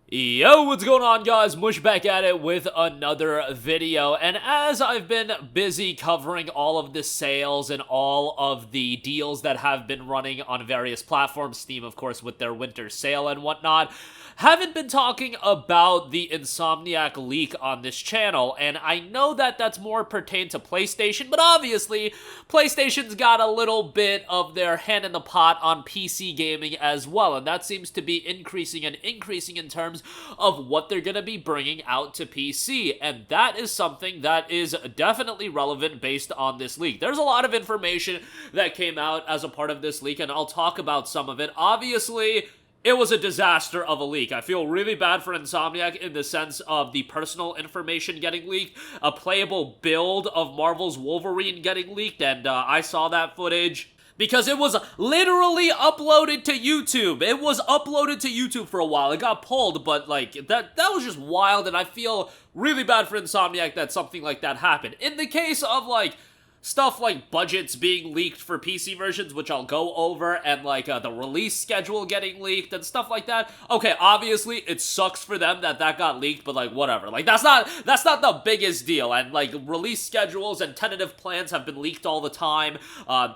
Yo, what's going on, guys? Mush back at it with another video, and as I've been busy covering all of the sales and all of the deals that have been running on various platforms, Steam, of course, with their winter sale and whatnot, haven't been talking about the Insomniac leak on this channel, and I know that that's more pertained to PlayStation, but obviously, PlayStation's got a little bit of their hand in the pot on PC gaming as well, and that seems to be increasing in terms of what they're going to be bringing out to PC, and that is something that is definitely relevant based on this leak. There's a lot of information that came out as a part of this leak, and I'll talk about some of it. Obviously, it was a disaster of a leak. I feel really bad for Insomniac in the sense of the personal information getting leaked, a playable build of Marvel's Wolverine getting leaked, and I saw that footage because it was literally uploaded to YouTube. It was uploaded to YouTube for a while. It got pulled, but like that was just wild, and I feel really bad for Insomniac that something like that happened. In the case of like stuff like budgets being leaked for PC versions, which I'll go over, and like the release schedule getting leaked and stuff like that. Okay, obviously it sucks for them that got leaked, but like whatever. Like that's not the biggest deal. And like release schedules and tentative plans have been leaked all the time.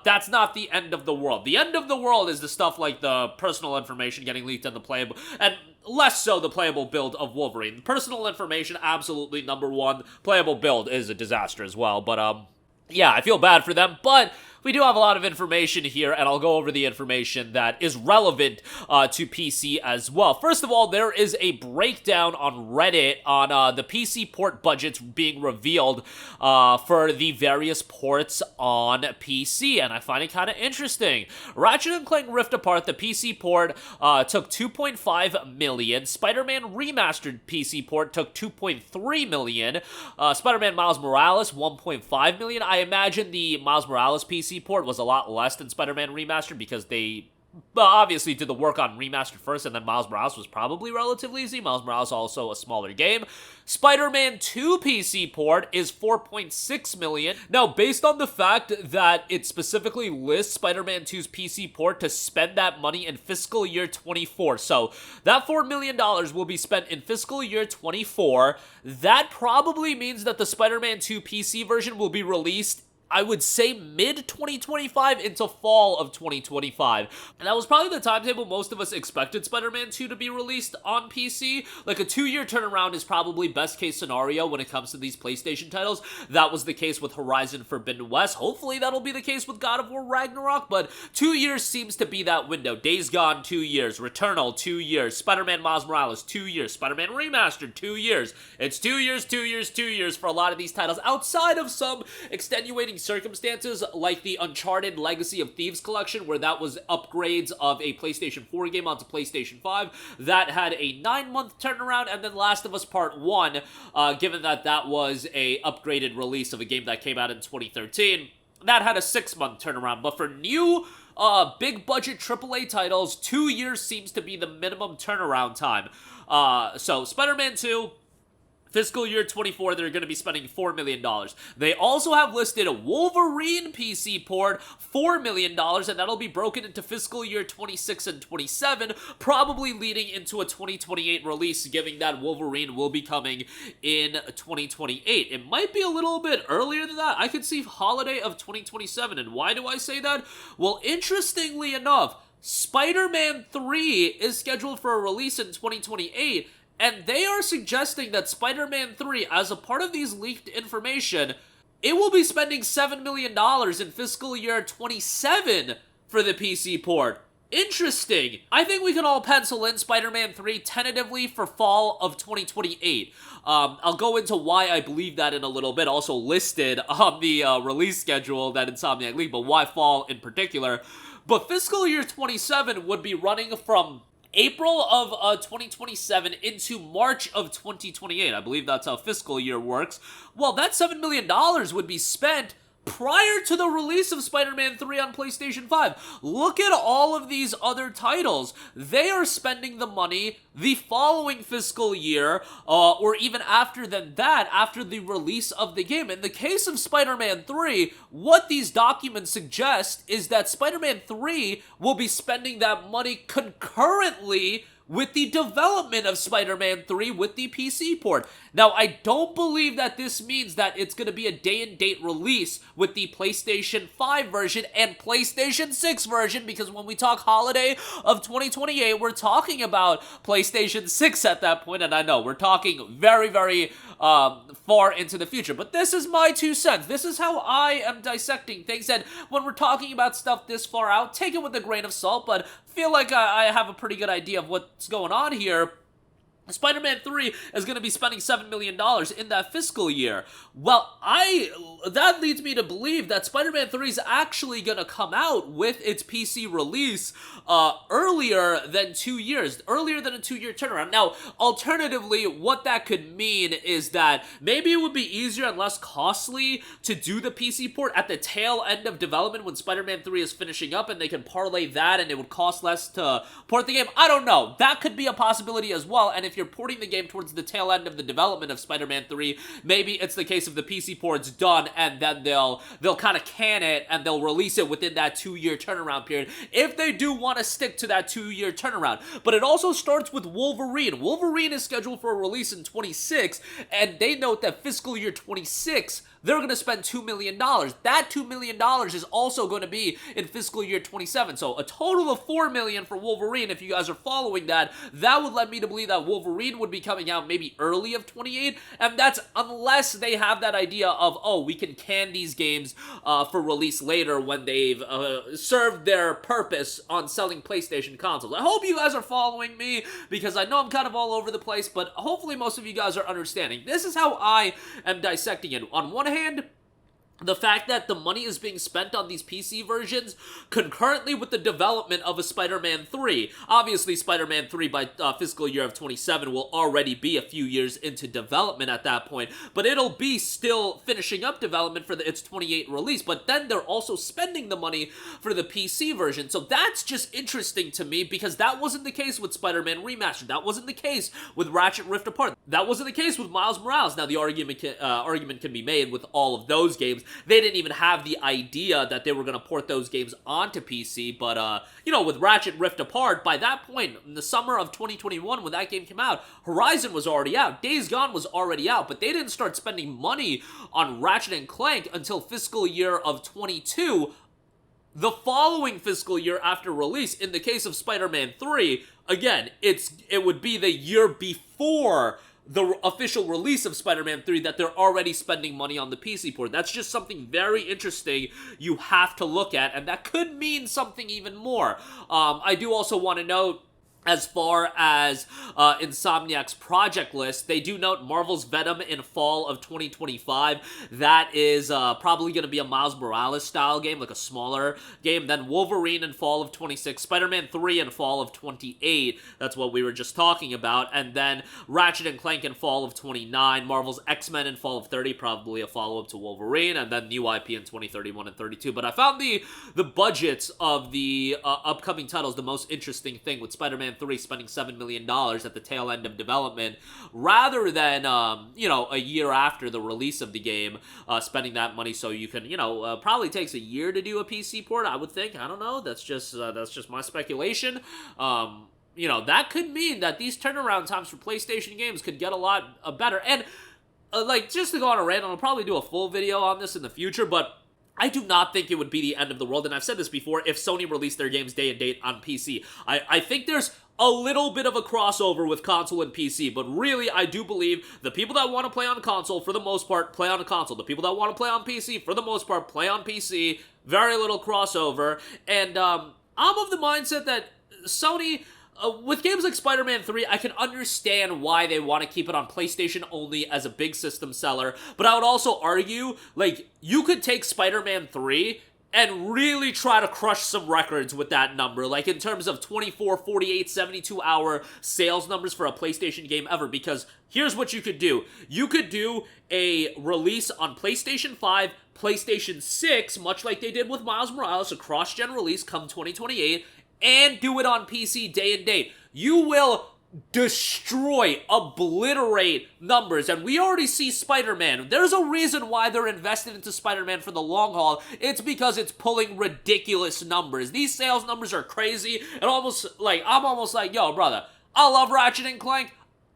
That's not the end of the world. The end of the world is the stuff like the personal information getting leaked and the playable, and less so the playable build of Wolverine. Personal information, absolutely number one. Playable build is a disaster as well, but yeah, I feel bad for them, but we do have a lot of information here, and I'll go over the information that is relevant to PC as well. First of all, there is a breakdown on Reddit on the PC port budgets being revealed for the various ports on PC, and I find it kind of interesting. Ratchet & Clank Rift Apart, the PC port, took $2.5 million. Spider-Man Remastered PC port took $2.3 million. Spider-Man Miles Morales, $1.5 million. I imagine the Miles Morales PC port was a lot less than Spider-Man Remastered because they obviously did the work on Remastered first, and then Miles Morales was probably relatively easy. Miles Morales also a smaller game. Spider-Man 2 PC port is $4.6 million. Now, based on the fact that it specifically lists Spider-Man 2's PC port to spend that money in fiscal year 24, so that $4 million will be spent in fiscal year 24, that probably means that the Spider-Man 2 PC version will be released, I would say, mid-2025 into fall of 2025. And that was probably the timetable most of us expected Spider-Man 2 to be released on PC. Like, a 2-year turnaround is probably best-case scenario when it comes to these PlayStation titles. That was the case with Horizon Forbidden West. Hopefully that'll be the case with God of War Ragnarok, but 2 years seems to be that window. Days Gone, 2 years. Returnal, 2 years. Spider-Man Miles Morales, 2 years. Spider-Man Remastered, 2 years. It's 2 years, 2 years, 2 years for a lot of these titles, outside of some extenuating circumstances like the Uncharted Legacy of Thieves collection, where that was upgrades of a PlayStation 4 game onto PlayStation 5. That had a 9-month turnaround, and then Last of Us Part 1, given that that was a upgraded release of a game that came out in 2013, that had a 6-month turnaround. But for new big budget AAA titles, 2 years seems to be the minimum turnaround time. So Spider-Man 2, fiscal year 24, they're going to be spending $4 million. They also have listed a Wolverine PC port, $4 million, and that'll be broken into fiscal year 26 and 27, probably leading into a 2028 release, given that Wolverine will be coming in 2028. It might be a little bit earlier than that. I could see holiday of 2027, and why do I say that? Well, interestingly enough, Spider-Man 3 is scheduled for a release in 2028, and they are suggesting that Spider-Man 3, as a part of these leaked information, it will be spending $7 million in fiscal year 27 for the PC port. Interesting. I think we can all pencil in Spider-Man 3 tentatively for fall of 2028. I'll go into why I believe that in a little bit, also listed on the release schedule that Insomniac leaked, but why fall in particular. But fiscal year 27 would be running from April of 2027 into March of 2028. I believe that's how fiscal year works. Well, that $7 million would be spent prior to the release of Spider-Man 3 on PlayStation 5. Look at all of these other titles. They are spending the money the following fiscal year, or even after than that, after the release of the game. In the case of Spider-Man 3, what these documents suggest is that Spider-Man 3 will be spending that money concurrently with the development of Spider-Man 3 with the PC port. Now, I don't believe that this means that it's going to be a day-and-date release with the PlayStation 5 version and PlayStation 6 version, because when we talk holiday of 2028, we're talking about PlayStation 6 at that point, and I know we're talking very, very far into the future, but this is my 2 cents. This is how I am dissecting things, and when we're talking about stuff this far out, take it with a grain of salt, but feel like I have a pretty good idea of what's going on here. Spider-Man 3 is going to be spending $7 million in that fiscal year. Well, that leads me to believe that Spider-Man 3 is actually going to come out with its PC release earlier than a 2-year turnaround. Now, alternatively, what that could mean is that maybe it would be easier and less costly to do the PC port at the tail end of development when Spider-Man 3 is finishing up, and they can parlay that and it would cost less to port the game. I don't know. That could be a possibility as well, and if you're porting the game towards the tail end of the development of Spider-Man 3, maybe it's the case of the PC port's done, and then they'll kind of can it, and they'll release it within that 2-year turnaround period, if they do want to stick to that 2-year turnaround. But it also starts with Wolverine. Wolverine is scheduled for a release in 26, and they note that fiscal year 26, they're going to spend $2 million. That $2 million is also going to be in fiscal year 27. So a total of $4 million for Wolverine. If you guys are following that, that would lead me to believe that Wolverine would be coming out maybe early of 28. And that's unless they have that idea of, oh, we can can these games for release later when they've served their purpose on selling PlayStation consoles. I hope you guys are following me, because I know I'm kind of all over the place, but hopefully most of you guys are understanding. This is how I am dissecting it. On one hand, the fact that the money is being spent on these PC versions concurrently with the development of a Spider-Man 3. Obviously, Spider-Man 3 by fiscal year of 27 will already be a few years into development at that point, but it'll be still finishing up development for its 28 release, but then they're also spending the money for the PC version. So that's just interesting to me, because that wasn't the case with Spider-Man Remastered. That wasn't the case with Ratchet Rift Apart. That wasn't the case with Miles Morales. Now, the argument can be made with all of those games. They didn't even have the idea that they were going to port those games onto PC, but, with Ratchet Rift Apart, by that point, in the summer of 2021, when that game came out, Horizon was already out, Days Gone was already out, but they didn't start spending money on Ratchet & Clank until fiscal year of 22, the following fiscal year after release. In the case of Spider-Man 3, again, it would be the year before the official release of Spider-Man 3 that they're already spending money on the PC port. That's just something very interesting you have to look at, and that could mean something even more. I do also want to note, as far as Insomniac's project list, they do note Marvel's Venom in fall of 2025. That is probably going to be a Miles Morales style game, like a smaller game. Then Wolverine in fall of 26, Spider-Man 3 in fall of 28. That's what we were just talking about. And then Ratchet & Clank in fall of 29, Marvel's X-Men in fall of 30, probably a follow-up to Wolverine, and then new IP in 2031 and 32. But I found the budgets of the upcoming titles the most interesting thing, with Spider-Man 3 spending $7 million at the tail end of development, rather than, a year after the release of the game, spending that money so you can, probably takes a year to do a PC port, I would think. I don't know. That's just my speculation. That could mean that these turnaround times for PlayStation games could get a lot better. And, just to go on a rant, I'll probably do a full video on this in the future, but I do not think it would be the end of the world, and I've said this before, if Sony released their games day and date on PC. I think there's a little bit of a crossover with console and PC, but really, I do believe the people that want to play on console, for the most part, play on a console. The people that want to play on PC, for the most part, play on PC. Very little crossover, and I'm of the mindset that Sony, with games like Spider-Man 3, I can understand why they want to keep it on PlayStation only as a big system seller, but I would also argue, you could take Spider-Man 3 and really try to crush some records with that number, in terms of 24, 48, 72-hour sales numbers for a PlayStation game ever, because here's what you could do. You could do a release on PlayStation 5, PlayStation 6, much like they did with Miles Morales, a cross-gen release come 2028, and do it on PC day and date. You will destroy, obliterate numbers, and we already see Spider-Man. There's a reason why they're invested into Spider-Man for the long haul. It's because it's pulling ridiculous numbers. These sales numbers are crazy, and I'm almost like, yo, brother, I love Ratchet and Clank.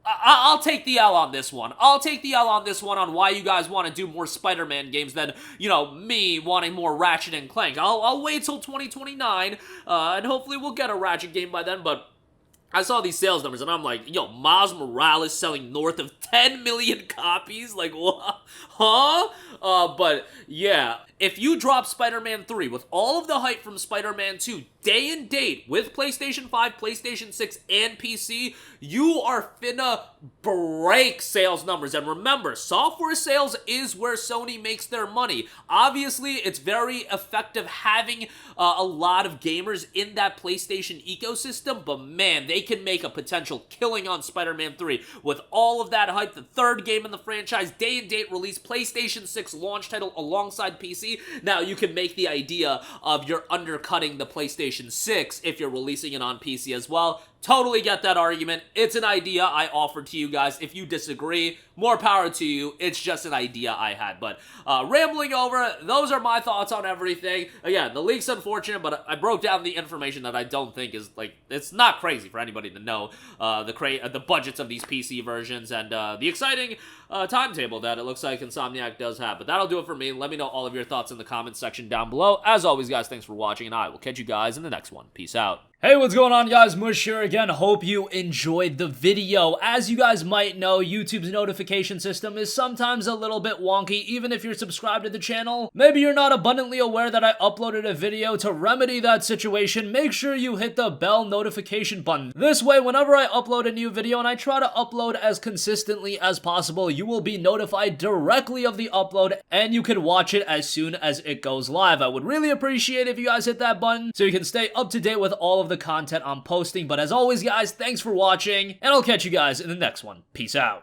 I'll take the L on this one. I'll take the L on this one on why you guys want to do more Spider-Man games than, you know, me wanting more Ratchet and Clank. I'll wait till 2029, and hopefully we'll get a Ratchet game by then, but I saw these sales numbers and I'm like, yo, Miles Morales selling north of 10 million copies? Like, what? Huh? But yeah, if you drop Spider-Man 3 with all of the hype from Spider-Man 2 day and date with PlayStation 5, PlayStation 6, and PC, you are finna break sales numbers. And remember, software sales is where Sony makes their money. Obviously, it's very effective having a lot of gamers in that PlayStation ecosystem, but man, they can make a potential killing on Spider-Man 3 with all of that hype. The third game in the franchise, day and date release, PlayStation 6 launch title alongside PC. Now you can make the idea of you're undercutting the PlayStation 6 if you're releasing it on PC as well. Totally get that argument. It's an idea I offered to you guys. If you disagree, more power to you. It's just an idea I had. But rambling over, those are my thoughts on everything. Again, the leak's unfortunate, but I broke down the information that I don't think is, like, it's not crazy for anybody to know the budgets of these PC versions and the exciting timetable that it looks like Insomniac does have. But that'll do it for me. Let me know all of your thoughts in the comments section down below. As always, guys, thanks for watching, and I will catch you guys in the next one. Peace out. Hey, what's going on, guys? Mush here again. Hope you enjoyed the video. As you guys might know, YouTube's notification system is sometimes a little bit wonky, even if you're subscribed to the channel. Maybe you're not abundantly aware that I uploaded a video. To remedy that situation, make sure you hit the bell notification button. This way, whenever I upload a new video, and I try to upload as consistently as possible, you will be notified directly of the upload, and you can watch it as soon as it goes live. I would really appreciate if you guys hit that button so you can stay up to date with all of the content I'm posting. But as always, guys, thanks for watching, and I'll catch you guys in the next one. Peace out.